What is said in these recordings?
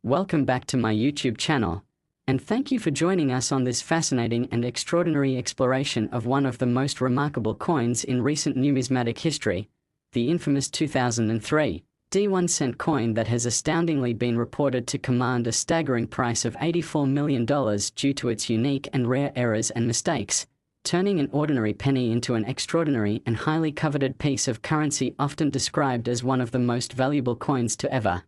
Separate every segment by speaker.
Speaker 1: Welcome back to my YouTube channel, and thank you for joining us on this fascinating and extraordinary exploration of one of the most remarkable coins in recent numismatic history, the infamous 2003 D1 coin that has astoundingly been reported to command a staggering price of $84 million due to its unique and rare errors and mistakes, turning an ordinary penny into an extraordinary and highly coveted piece of currency often described as one of the most valuable coins to ever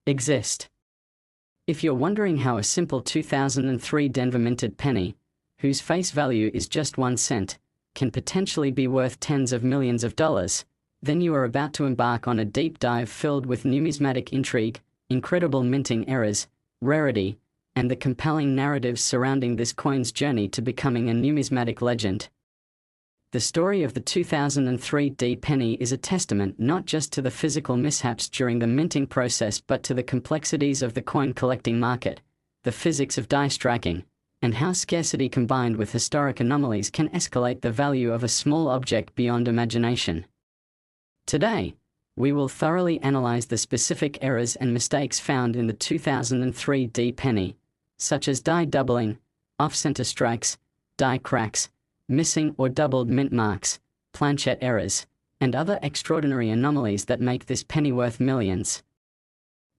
Speaker 1: exist. If you're wondering how a simple 2003 Denver minted penny, whose face value is just 1 cent, can potentially be worth tens of millions of dollars, then you are about to embark on a deep dive filled with numismatic intrigue, incredible minting errors, rarity, and the compelling narratives surrounding this coin's journey to becoming a numismatic legend. The story of the 2003 D penny is a testament not just to the physical mishaps during the minting process but to the complexities of the coin collecting market, the physics of die striking, and how scarcity combined with historic anomalies can escalate the value of a small object beyond imagination. Today, we will thoroughly analyze the specific errors and mistakes found in the 2003 D penny, such as die doubling, off-center strikes, die cracks, missing or doubled mint marks, planchette errors, and other extraordinary anomalies that make this penny worth millions.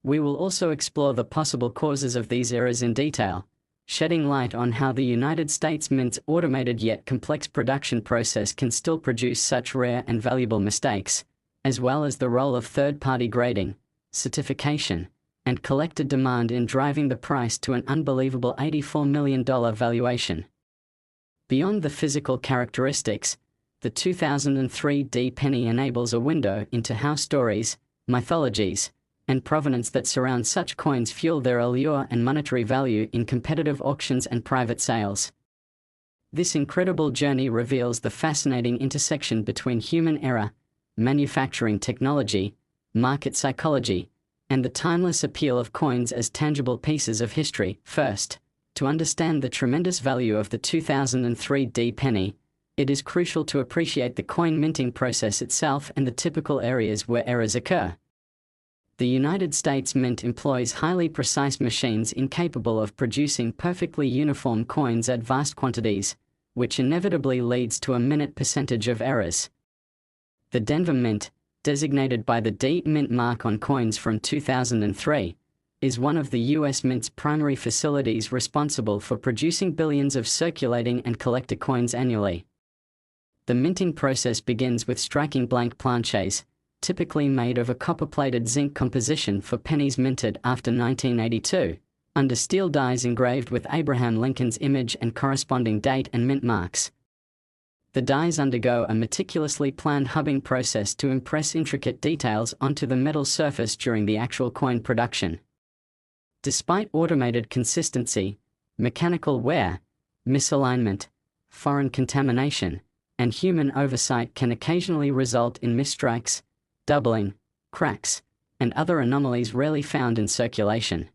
Speaker 1: We will also explore the possible causes of these errors in detail, shedding light on how the United States Mint's automated yet complex production process can still produce such rare and valuable mistakes, as well as the role of third-party grading, certification, and collector demand in driving the price to an unbelievable $84 million valuation. Beyond the physical characteristics, the 2003 D penny enables a window into how stories, mythologies, and provenance that surround such coins fuel their allure and monetary value in competitive auctions and private sales. This incredible journey reveals the fascinating intersection between human error, manufacturing technology, market psychology, and the timeless appeal of coins as tangible pieces of history. First, to understand the tremendous value of the 2003 D penny, it is crucial to appreciate the coin minting process itself and the typical areas where errors occur. The United States Mint employs highly precise machines incapable of producing perfectly uniform coins at vast quantities, which inevitably leads to a minute percentage of errors. The Denver Mint, designated by the D Mint mark on coins from 2003, is one of the U.S. Mint's primary facilities responsible for producing billions of circulating and collector coins annually. The minting process begins with striking blank planchets, typically made of a copper-plated zinc composition for pennies minted after 1982, under steel dies engraved with Abraham Lincoln's image and corresponding date and mint marks. The dies undergo a meticulously planned hubbing process to impress intricate details onto the metal surface during the actual coin production. Despite automated consistency, mechanical wear, misalignment, foreign contamination, and human oversight can occasionally result in misstrikes, doubling, cracks, and other anomalies rarely found in circulation.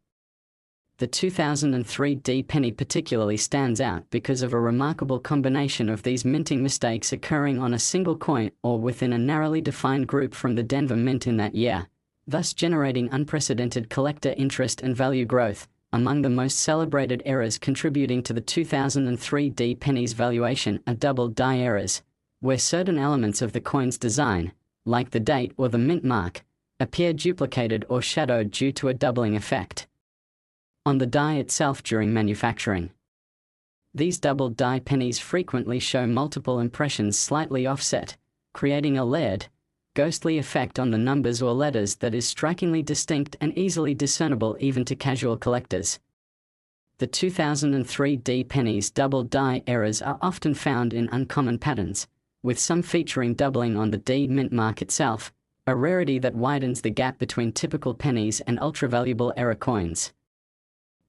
Speaker 1: The 2003 D penny particularly stands out because of a remarkable combination of these minting mistakes occurring on a single coin or within a narrowly defined group from the Denver Mint in that year, thus generating unprecedented collector interest and value growth. Among the most celebrated errors contributing to the 2003 D penny's valuation are doubled die errors, where certain elements of the coin's design, like the date or the mint mark, appear duplicated or shadowed due to a doubling effect on the die itself during manufacturing. These doubled die pennies frequently show multiple impressions slightly offset, creating a layered, ghostly effect on the numbers or letters that is strikingly distinct and easily discernible even to casual collectors. The 2003 D penny's doubled die errors are often found in uncommon patterns, with some featuring doubling on the D mint mark itself, a rarity that widens the gap between typical pennies and ultra-valuable error coins.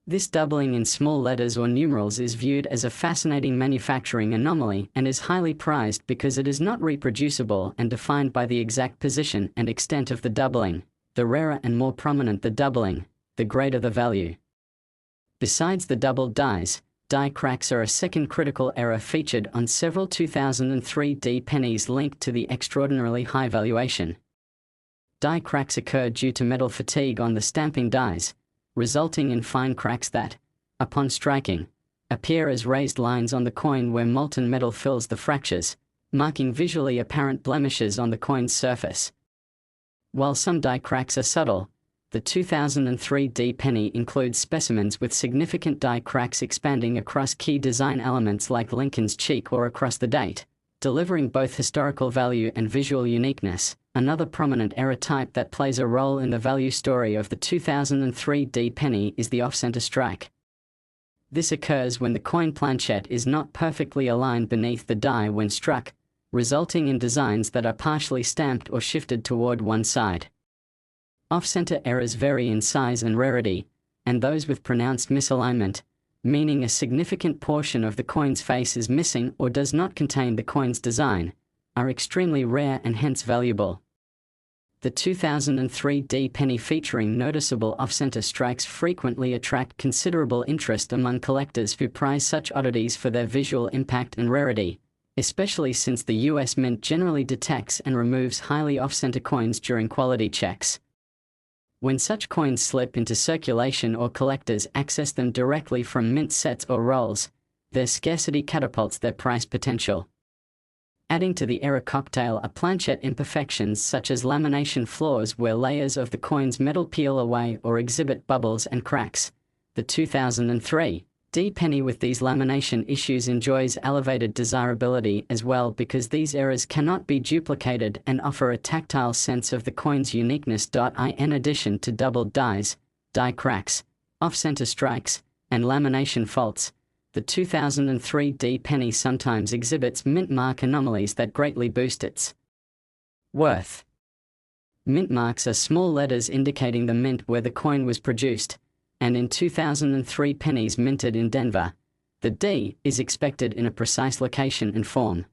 Speaker 1: This doubling in small letters or numerals is viewed as a fascinating manufacturing anomaly and is highly prized because it is not reproducible and defined by the exact position and extent of the doubling. The rarer and more prominent the doubling, the greater the value. Besides the doubled dies, die cracks are a second critical error featured on several 2003 D pennies linked to the extraordinarily high valuation. Die cracks occur due to metal fatigue on the stamping dies, resulting in fine cracks that, upon striking, appear as raised lines on the coin where molten metal fills the fractures, marking visually apparent blemishes on the coin's surface. While some die cracks are subtle, the 2003 D penny includes specimens with significant die cracks expanding across key design elements like Lincoln's cheek or across the date, delivering both historical value and visual uniqueness. Another prominent error type that plays a role in the value story of the 2003 D penny is the off-center strike. This occurs when the coin planchette is not perfectly aligned beneath the die when struck, resulting in designs that are partially stamped or shifted toward one side. Off-center errors vary in size and rarity, and those with pronounced misalignment, meaning a significant portion of the coin's face is missing or does not contain the coin's design, are extremely rare and hence valuable. The 2003 D penny featuring noticeable off-center strikes frequently attract considerable interest among collectors who prize such oddities for their visual impact and rarity, especially since the US Mint generally detects and removes highly off-center coins during quality checks. When such coins slip into circulation or collectors access them directly from mint sets or rolls, their scarcity catapults their price potential. Adding to the error cocktail are planchette imperfections such as lamination flaws where layers of the coin's metal peel away or exhibit bubbles and cracks. The 2003 D penny with these lamination issues enjoys elevated desirability as well because these errors cannot be duplicated and offer a tactile sense of the coin's uniqueness. In addition to doubled dies, die cracks, off-center strikes, and lamination faults, the 2003 D penny sometimes exhibits mint mark anomalies that greatly boost its worth. Mint marks are small letters indicating the mint where the coin was produced, and in 2003 pennies minted in Denver, the D is expected in a precise location and form.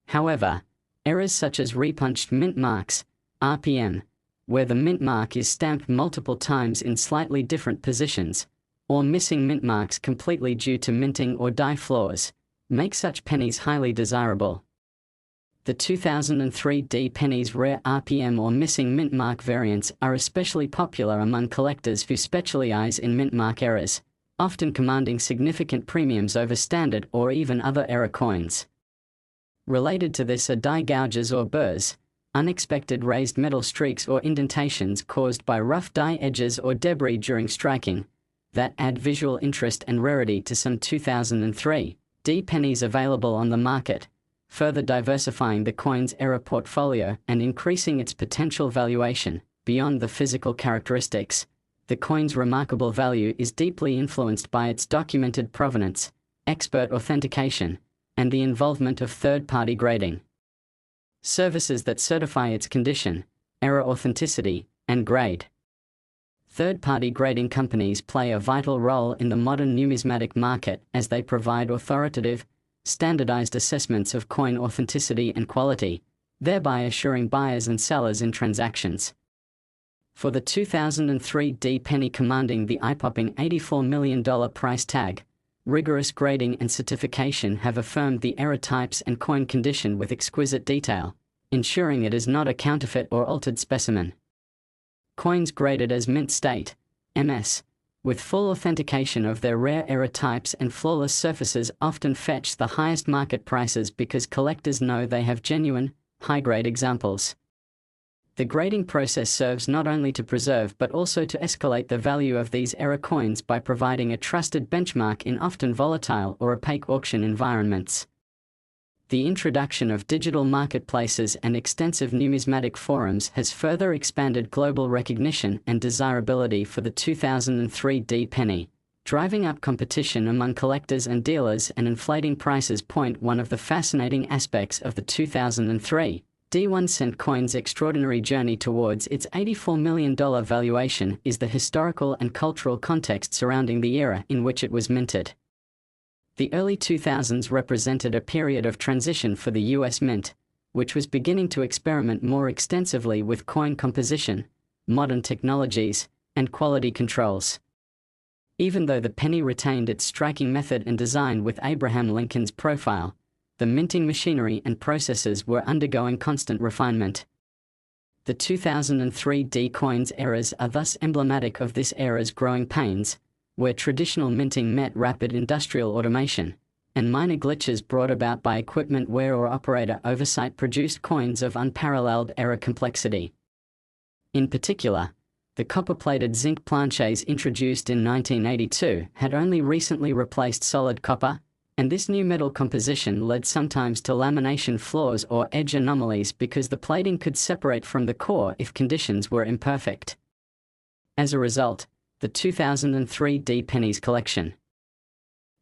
Speaker 1: However, errors such as repunched mint marks, RPM, where the mint mark is stamped multiple times in slightly different positions, or missing mint marks completely due to minting or die flaws, make such pennies highly desirable. The 2003 D penny's rare RPM or missing mint mark variants are especially popular among collectors who specialize in mint mark errors, often commanding significant premiums over standard or even other error coins. Related to this are die gouges or burrs, unexpected raised metal streaks or indentations caused by rough die edges or debris during striking, that add visual interest and rarity to some 2003 D pennies available on the market, further diversifying the coin's error portfolio and increasing its potential valuation. Beyond the physical characteristics, the coin's remarkable value is deeply influenced by its documented provenance, expert authentication, and the involvement of third-party grading services that certify its condition, error authenticity, and grade. Third-party grading companies play a vital role in the modern numismatic market as they provide authoritative, standardized assessments of coin authenticity and quality, thereby assuring buyers and sellers in transactions. For the 2003 D penny commanding the eye-popping $84 million price tag, rigorous grading and certification have affirmed the error types and coin condition with exquisite detail, ensuring it is not a counterfeit or altered specimen. Coins graded as mint state, MS, with full authentication of their rare error types and flawless surfaces often fetch the highest market prices because collectors know they have genuine, high-grade examples. The grading process serves not only to preserve but also to escalate the value of these error coins by providing a trusted benchmark in often volatile or opaque auction environments. The introduction of digital marketplaces and extensive numismatic forums has further expanded global recognition and desirability for the 2003 D penny, driving up competition among collectors and dealers and inflating prices. One of the fascinating aspects of the 2003 D1 cent coin's extraordinary journey towards its $84 million valuation is the historical and cultural context surrounding the era in which it was minted. The early 2000s represented a period of transition for the US Mint, which was beginning to experiment more extensively with coin composition, modern technologies, and quality controls. Even though the penny retained its striking method and design with Abraham Lincoln's profile, the minting machinery and processes were undergoing constant refinement. The 2003 D coins eras are thus emblematic of this era's growing pains, where traditional minting met rapid industrial automation, and minor glitches brought about by equipment wear or operator oversight produced coins of unparalleled era complexity. In particular, the copper-plated zinc planchets introduced in 1982 had only recently replaced solid copper, and this new metal composition led sometimes to lamination flaws or edge anomalies because the plating could separate from the core if conditions were imperfect. As a result, the 2003 D pennies collection.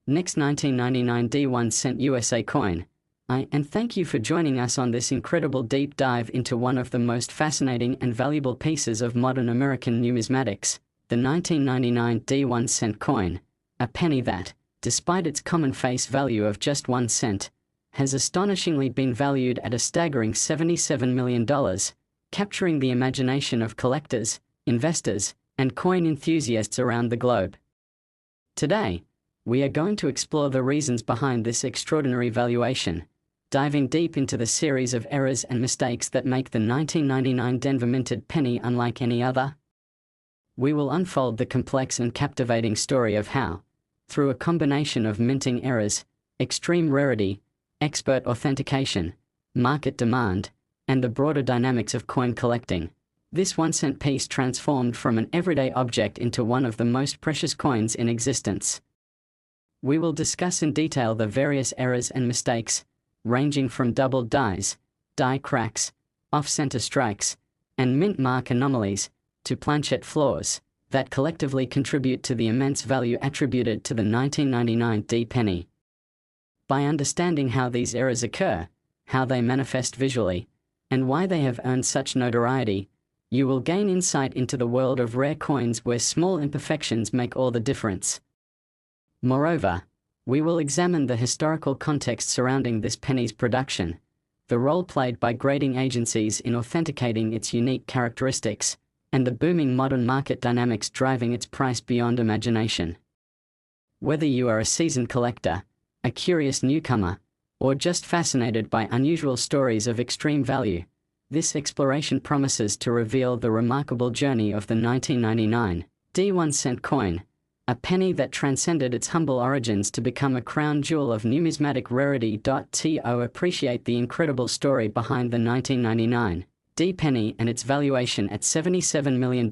Speaker 1: Next, 1999 D 1 cent USA coin. And thank you for joining us on this incredible deep dive into one of the most fascinating and valuable pieces of modern American numismatics, the 1999 D 1 cent coin, a penny that, despite its common face value of just 1 cent, has astonishingly been valued at a staggering $77 million, capturing the imagination of collectors, investors, and coin enthusiasts around the globe. Today, we are going to explore the reasons behind this extraordinary valuation, diving deep into the series of errors and mistakes that make the 1999 Denver minted penny unlike any other. We will unfold the complex and captivating story of how, through a combination of minting errors, extreme rarity, expert authentication, market demand, and the broader dynamics of coin collecting, this 1 cent piece transformed from an everyday object into one of the most precious coins in existence. We will discuss in detail the various errors and mistakes, ranging from doubled dies, die cracks, off-center strikes, and mint mark anomalies, to planchet flaws, that collectively contribute to the immense value attributed to the 1999 D penny. By understanding how these errors occur, how they manifest visually, and why they have earned such notoriety, you will gain insight into the world of rare coins where small imperfections make all the difference. Moreover, we will examine the historical context surrounding this penny's production, the role played by grading agencies in authenticating its unique characteristics, and the booming modern market dynamics driving its price beyond imagination. Whether you are a seasoned collector, a curious newcomer, or just fascinated by unusual stories of extreme value, this exploration promises to reveal the remarkable journey of the 1999 D 1 cent coin, a penny that transcended its humble origins to become a crown jewel of numismatic rarity. To appreciate the incredible story behind the 1999 D penny and its valuation at $77 million,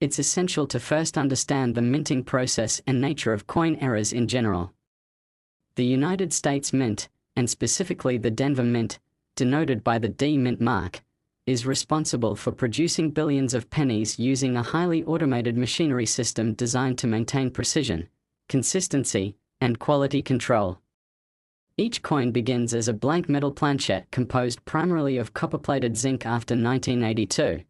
Speaker 1: it's essential to first understand the minting process and nature of coin errors in general. The United States Mint, and specifically the Denver Mint, denoted by the D Mint mark, is responsible for producing billions of pennies using a highly automated machinery system designed to maintain precision, consistency, and quality control. Each coin begins as a blank metal planchet composed primarily of copper-plated zinc after 1982.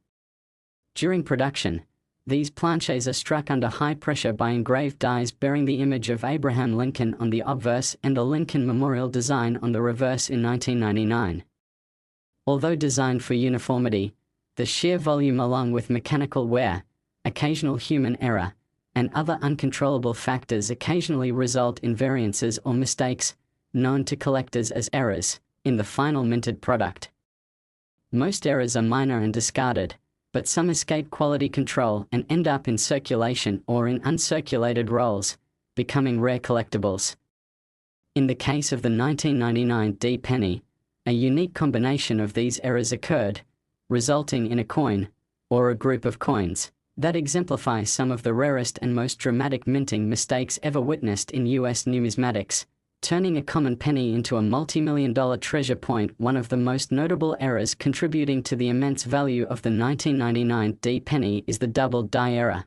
Speaker 1: During production, these planchets are struck under high pressure by engraved dies bearing the image of Abraham Lincoln on the obverse and the Lincoln Memorial design on the reverse in 1999. Although designed for uniformity, the sheer volume along with mechanical wear, occasional human error, and other uncontrollable factors occasionally result in variances or mistakes, known to collectors as errors, in the final minted product. Most errors are minor and discarded, but some escape quality control and end up in circulation or in uncirculated rolls, becoming rare collectibles. In the case of the 1999 D penny, a unique combination of these errors occurred, resulting in a coin, or a group of coins, that exemplify some of the rarest and most dramatic minting mistakes ever witnessed in U.S. numismatics, turning a common penny into a multi-million-dollar treasure point. One of the most notable errors contributing to the immense value of the 1999 D penny is the doubled die error.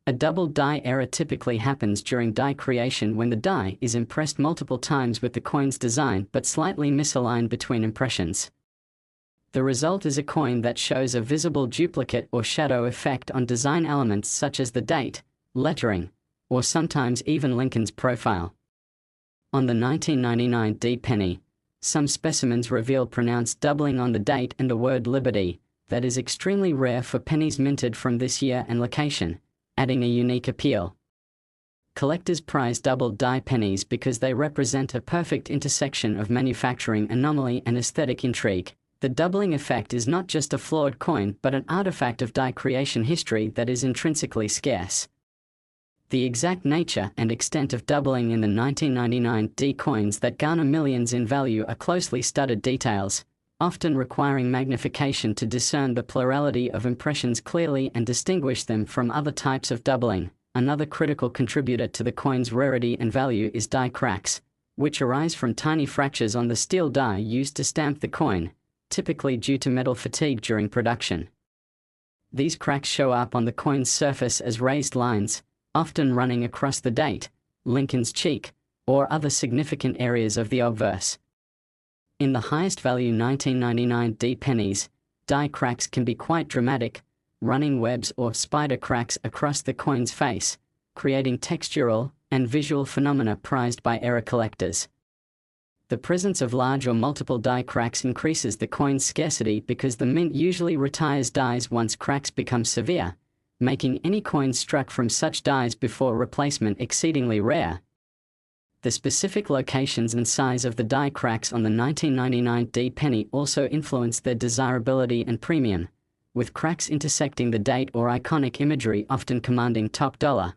Speaker 1: A doubled die error typically happens during die creation when the die is impressed multiple times with the coin's design but slightly misaligned between impressions. The result is a coin that shows a visible duplicate or shadow effect on design elements such as the date, lettering, or sometimes even Lincoln's profile. On the 1999 D penny, some specimens reveal pronounced doubling on the date and the word Liberty, that is extremely rare for pennies minted from this year and location, adding a unique appeal. Collectors prize doubled die pennies because they represent a perfect intersection of manufacturing anomaly and aesthetic intrigue, The doubling effect is not just a flawed coin but an artifact of die creation history that is intrinsically scarce. The exact nature and extent of doubling in the 1999 D coins that garner millions in value are closely studied details, often requiring magnification to discern the plurality of impressions clearly and distinguish them from other types of doubling. Another critical contributor to the coin's rarity and value is die cracks, which arise from tiny fractures on the steel die used to stamp the coin, typically due to metal fatigue during production. These cracks show up on the coin's surface as raised lines, often running across the date, Lincoln's cheek, or other significant areas of the obverse. In the highest value 1999 D pennies, die cracks can be quite dramatic, running webs or spider cracks across the coin's face, creating textural and visual phenomena prized by error collectors. The presence of large or multiple die cracks increases the coin's scarcity because the mint usually retires dies once cracks become severe, making any coin struck from such dies before replacement exceedingly rare. The specific locations and size of the die cracks on the 1999 D penny also influence their desirability and premium, with cracks intersecting the date or iconic imagery often commanding top dollar.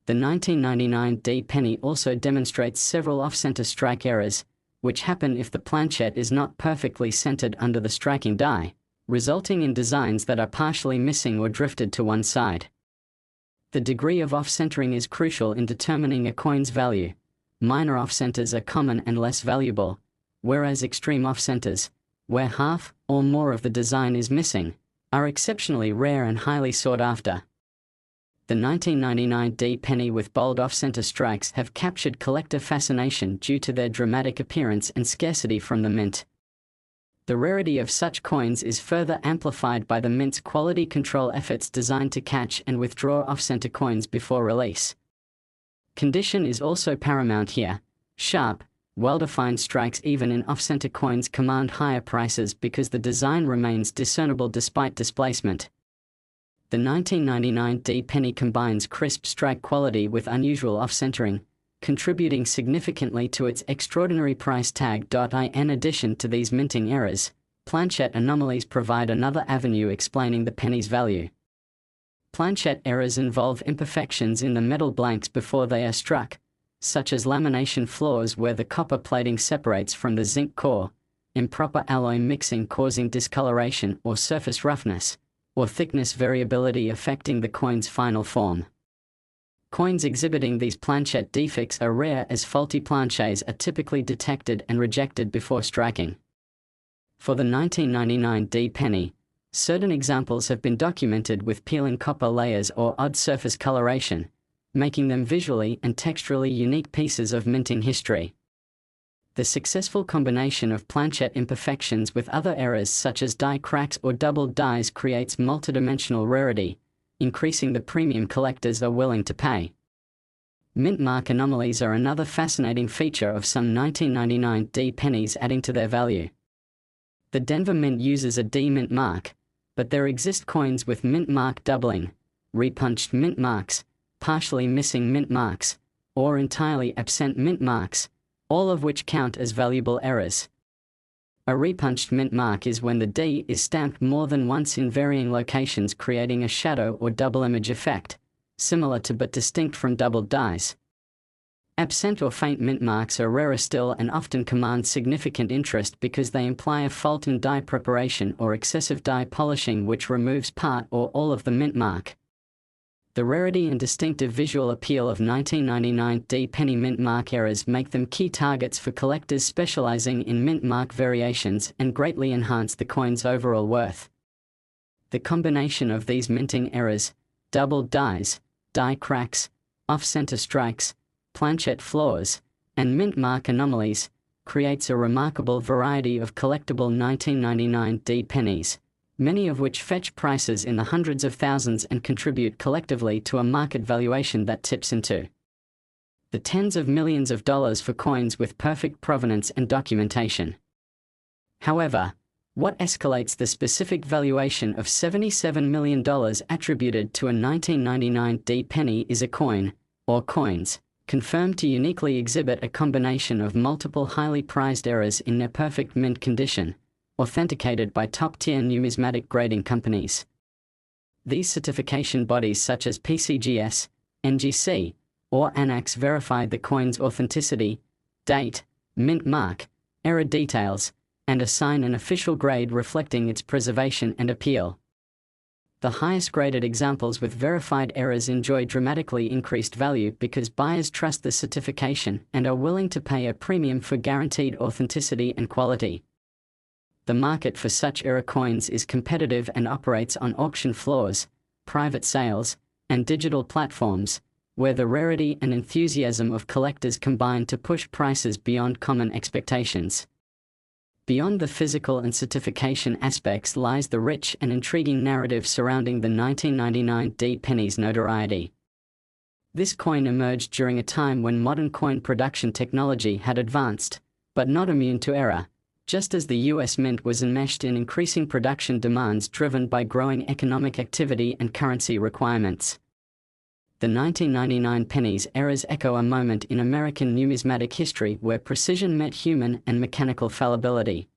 Speaker 1: The 1999 D penny also demonstrates several off-center strike errors, which happen if the planchette is not perfectly centered under the striking die, resulting in designs that are partially missing or drifted to one side. The degree of off-centering is crucial in determining a coin's value. Minor off-centers are common and less valuable, whereas extreme off-centers, where half or more of the design is missing, are exceptionally rare and highly sought after. The 1999 D penny with bold off-center strikes have captured collector fascination due to their dramatic appearance and scarcity from the mint. The rarity of such coins is further amplified by the mint's quality control efforts designed to catch and withdraw off-center coins before release. Condition is also paramount here. Sharp, well-defined strikes even in off-center coins command higher prices because the design remains discernible despite displacement. The 1999 D penny combines crisp strike quality with unusual off-centering, contributing significantly to its extraordinary price tag. In addition to these minting errors, planchette anomalies provide another avenue explaining the penny's value. Planchette errors involve imperfections in the metal blanks before they are struck, such as lamination flaws where the copper plating separates from the zinc core, improper alloy mixing causing discoloration or surface roughness, or thickness variability affecting the coin's final form. Coins exhibiting these planchette defects are rare as faulty planchets are typically detected and rejected before striking. For the 1999 D penny, certain examples have been documented with peeling copper layers or odd surface coloration, making them visually and texturally unique pieces of minting history. The successful combination of planchette imperfections with other errors such as die cracks or doubled dies creates multidimensional rarity, increasing the premium collectors are willing to pay. Mint mark anomalies are another fascinating feature of some 1999 D pennies, adding to their value. The Denver Mint uses a D mint mark, but there exist coins with mint mark doubling, repunched mint marks, partially missing mint marks, or entirely absent mint marks, all of which count as valuable errors. A repunched mint mark is when the D is stamped more than once in varying locations, creating a shadow or double image effect, similar to but distinct from doubled dies. Absent or faint mint marks are rarer still and often command significant interest because they imply a fault in die preparation or excessive die polishing which removes part or all of the mint mark. The rarity and distinctive visual appeal of 1999 D penny mint mark errors make them key targets for collectors specializing in mint mark variations and greatly enhance the coin's overall worth. The combination of these minting errors, doubled dies, die cracks, off-center strikes, planchette flaws, and mint mark anomalies creates a remarkable variety of collectible 1999 D pennies, many of which fetch prices in the hundreds of thousands and contribute collectively to a market valuation that tips into the tens of millions of dollars for coins with perfect provenance and documentation. However, what escalates the specific valuation of $77 million attributed to a 1999 D penny is a coin, or coins, confirmed to uniquely exhibit a combination of multiple highly prized errors in near perfect mint condition, authenticated by top-tier numismatic grading companies. These certification bodies such as PCGS, NGC, or ANAX verify the coin's authenticity, date, mint mark, error details, and assign an official grade reflecting its preservation and appeal. The highest graded examples with verified errors enjoy dramatically increased value because buyers trust the certification and are willing to pay a premium for guaranteed authenticity and quality. The market for such error coins is competitive and operates on auction floors, private sales, and digital platforms, where the rarity and enthusiasm of collectors combine to push prices beyond common expectations. Beyond the physical and certification aspects lies the rich and intriguing narrative surrounding the 1999 pennies notoriety. This coin emerged during a time when modern coin production technology had advanced, but not immune to error, just as the US Mint was enmeshed in increasing production demands driven by growing economic activity and currency requirements. The 1999 pennies errors echo a moment in American numismatic history where precision met human and mechanical fallibility.